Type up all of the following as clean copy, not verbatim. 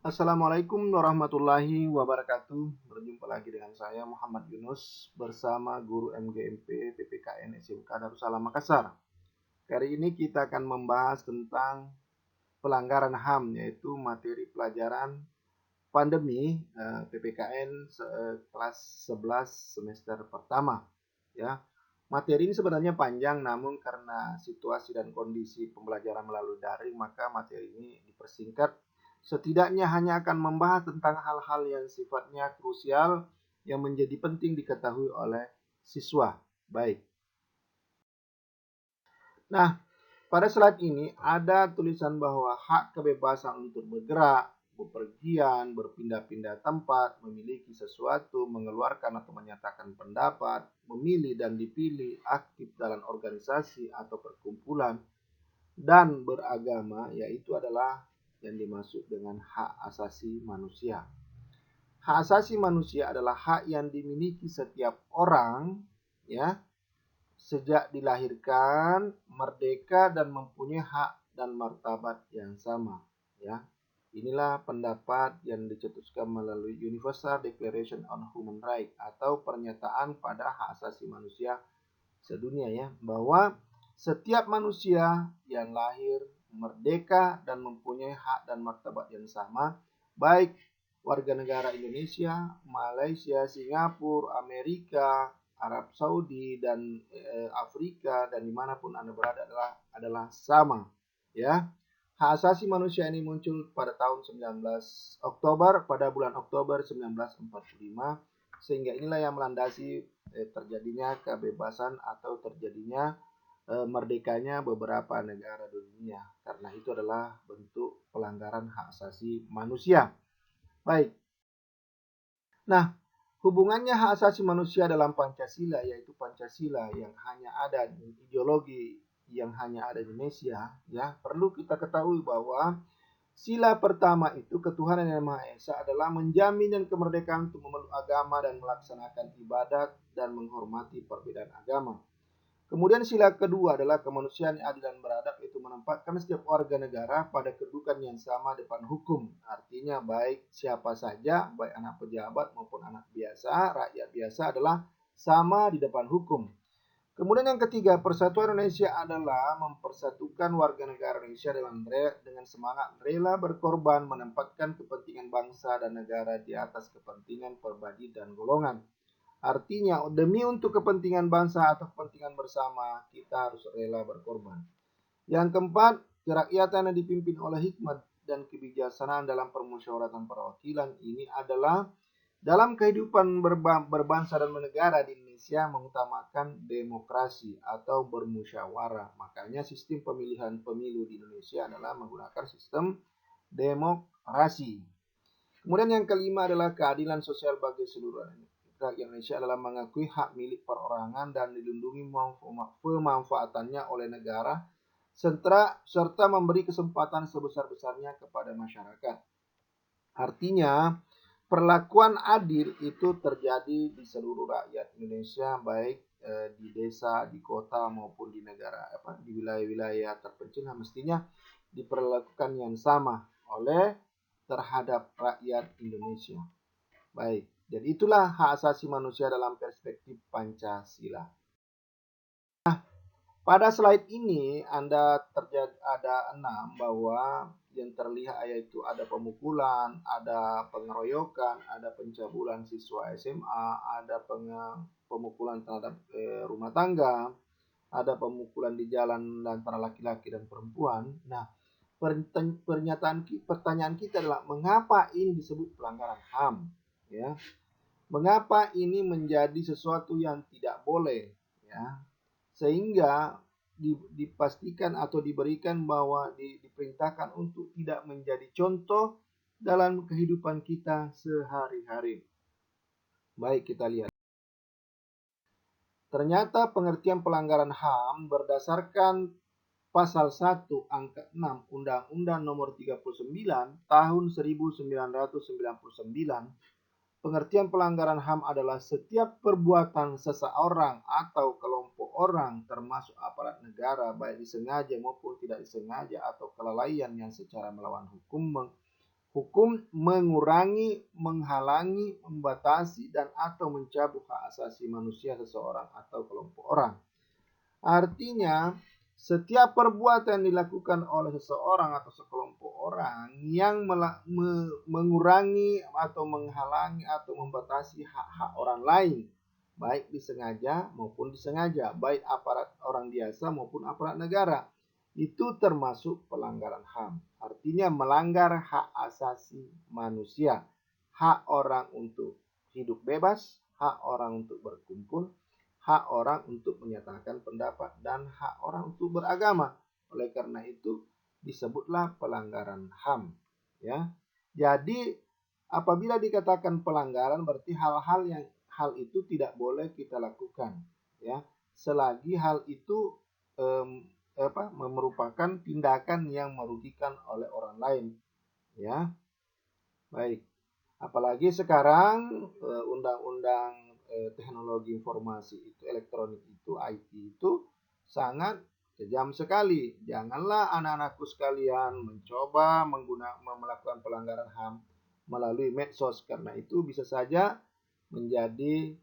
Assalamualaikum warahmatullahi wabarakatuh. Berjumpa lagi dengan saya Muhammad Yunus bersama guru MGMP PPKN SMK Darussalam Makassar. Kali ini kita akan membahas tentang pelanggaran HAM, yaitu materi pelajaran pandemi PPKN kelas 11 semester pertama. Ya, materi ini sebenarnya panjang, namun karena situasi dan kondisi pembelajaran melalui daring, maka materi ini dipersingkat. Setidaknya hanya akan membahas tentang hal-hal yang sifatnya krusial yang menjadi penting diketahui oleh siswa. Baik. Nah, pada slide ini ada tulisan bahwa hak kebebasan untuk bergerak, bepergian, berpindah-pindah tempat, memiliki sesuatu, mengeluarkan atau menyatakan pendapat, memilih dan dipilih, aktif dalam organisasi atau perkumpulan, dan beragama, yaitu adalah yang dimaksud dengan hak asasi manusia. Hak asasi manusia adalah hak yang dimiliki setiap orang, ya, sejak dilahirkan, merdeka dan mempunyai hak dan martabat yang sama, ya. Inilah pendapat yang dicetuskan melalui Universal Declaration on Human Rights atau pernyataan pada hak asasi manusia sedunia, ya, bahwa setiap manusia yang lahir merdeka dan mempunyai hak dan martabat yang sama, baik warga negara Indonesia, Malaysia, Singapura, Amerika, Arab Saudi, dan Afrika, dan dimanapun Anda berada adalah sama, ya. Hak asasi manusia ini muncul pada tahun 19 Oktober, pada bulan Oktober 1945, sehingga inilah yang melandasi terjadinya kebebasan atau terjadinya merdekanya beberapa negara dunia. Karena itu adalah bentuk pelanggaran hak asasi manusia. Baik. Nah, hubungannya hak asasi manusia dalam Pancasila, yaitu Pancasila yang hanya ada di ideologi yang hanya ada di Indonesia, ya, perlu kita ketahui bahwa sila pertama itu ketuhanan yang Maha Esa adalah menjamin dan kemerdekaan untuk memeluk agama dan melaksanakan ibadat dan menghormati perbedaan agama. Kemudian sila kedua adalah kemanusiaan yang adil dan beradab, itu menempatkan setiap warga negara pada kedudukan yang sama depan hukum. Artinya baik siapa saja, baik anak pejabat maupun anak biasa, rakyat biasa adalah sama di depan hukum. Kemudian yang ketiga, persatuan Indonesia adalah mempersatukan warga negara Indonesia dengan semangat rela berkorban menempatkan kepentingan bangsa dan negara di atas kepentingan pribadi dan golongan. Artinya, demi untuk kepentingan bangsa atau kepentingan bersama, kita harus rela berkorban. Yang keempat, kerakyatan yang dipimpin oleh hikmat dan kebijaksanaan dalam permusyawaratan perwakilan ini adalah dalam kehidupan berbangsa dan bernegara di Indonesia mengutamakan demokrasi atau bermusyawarah. Makanya sistem pemilihan pemilu di Indonesia adalah menggunakan sistem demokrasi. Kemudian yang kelima adalah keadilan sosial bagi seluruh rakyat Indonesia adalah mengakui hak milik perorangan dan dilindungi pemanfaatannya oleh negara serta memberi kesempatan sebesar-besarnya kepada masyarakat. Artinya, perlakuan adil itu terjadi di seluruh rakyat Indonesia, baik di desa, di kota maupun di negara di wilayah-wilayah terpencil, mestinya diperlakukan yang sama oleh terhadap rakyat Indonesia. Baik, jadi itulah hak asasi manusia dalam perspektif Pancasila. Pada slide ini ada 6 bahwa yang terlihat yaitu ada pemukulan, ada pengeroyokan, ada pencabulan siswa SMA, ada pemukulan terhadap rumah tangga, ada pemukulan di jalan antara laki-laki dan perempuan. Nah, pertanyaan kita adalah mengapa ini disebut pelanggaran HAM, ya? Mengapa ini menjadi sesuatu yang tidak boleh, ya? Sehingga dipastikan atau diberikan bahwa diperintahkan untuk tidak menjadi contoh dalam kehidupan kita sehari-hari. Baik, kita lihat. Ternyata pengertian pelanggaran HAM berdasarkan Pasal 1 Angka 6 Undang-Undang Nomor 39 Tahun 1999. Pengertian pelanggaran HAM adalah setiap perbuatan seseorang atau kelompok orang termasuk aparat negara baik disengaja maupun tidak disengaja atau kelalaian yang secara melawan Hukum mengurangi, menghalangi, membatasi, dan atau mencabut hak asasi manusia seseorang atau kelompok orang. Artinya, setiap perbuatan yang dilakukan oleh seseorang atau sekelompok orang yang mengurangi atau menghalangi atau membatasi hak-hak orang lain, baik disengaja maupun disengaja, baik aparat orang biasa maupun aparat negara, itu termasuk pelanggaran HAM. Artinya melanggar hak asasi manusia, hak orang untuk hidup bebas, hak orang untuk berkumpul, hak orang untuk menyatakan pendapat, dan hak orang untuk beragama. Oleh karena itu disebutlah pelanggaran HAM. Ya, jadi apabila dikatakan pelanggaran berarti hal itu tidak boleh kita lakukan. Ya, selagi hal itu merupakan tindakan yang merugikan oleh orang lain, ya. Baik, apalagi sekarang undang-undang teknologi informasi itu, elektronik itu, IT itu sangat kejam sekali. Janganlah anak-anakku sekalian mencoba melakukan pelanggaran HAM melalui medsos, karena itu bisa saja menjadi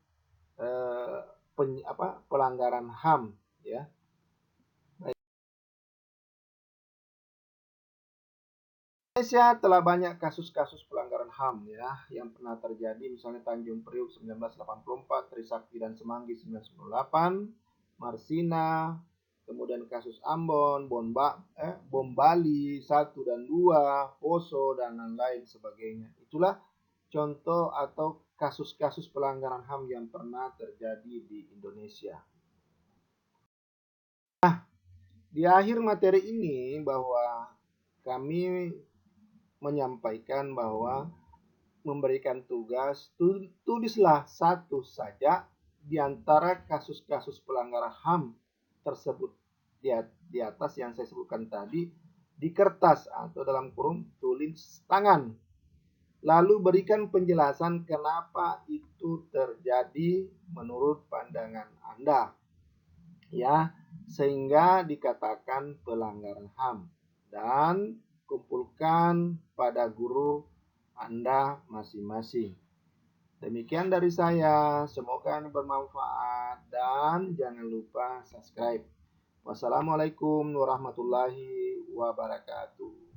pelanggaran HAM, ya. Indonesia telah banyak kasus-kasus pelanggaran HAM, ya, yang pernah terjadi, misalnya Tanjung Priuk 1984, Trisakti dan Semanggi 1998, Marsina, kemudian kasus Ambon, bom Bali 1 dan 2, Poso, dan lain-lain sebagainya. Itulah contoh atau kasus-kasus pelanggaran HAM yang pernah terjadi di Indonesia. Nah, di akhir materi ini bahwa kami menyampaikan bahwa memberikan tugas, tulislah satu saja di antara kasus-kasus pelanggaran HAM tersebut di atas yang saya sebutkan tadi di kertas atau dalam kurung tulis tangan. Lalu berikan penjelasan kenapa itu terjadi menurut pandangan Anda, ya, sehingga dikatakan pelanggaran HAM, dan kumpulkan pada guru Anda masing-masing. Demikian dari saya, semoga ini bermanfaat dan jangan lupa subscribe. Wassalamualaikum warahmatullahi wabarakatuh.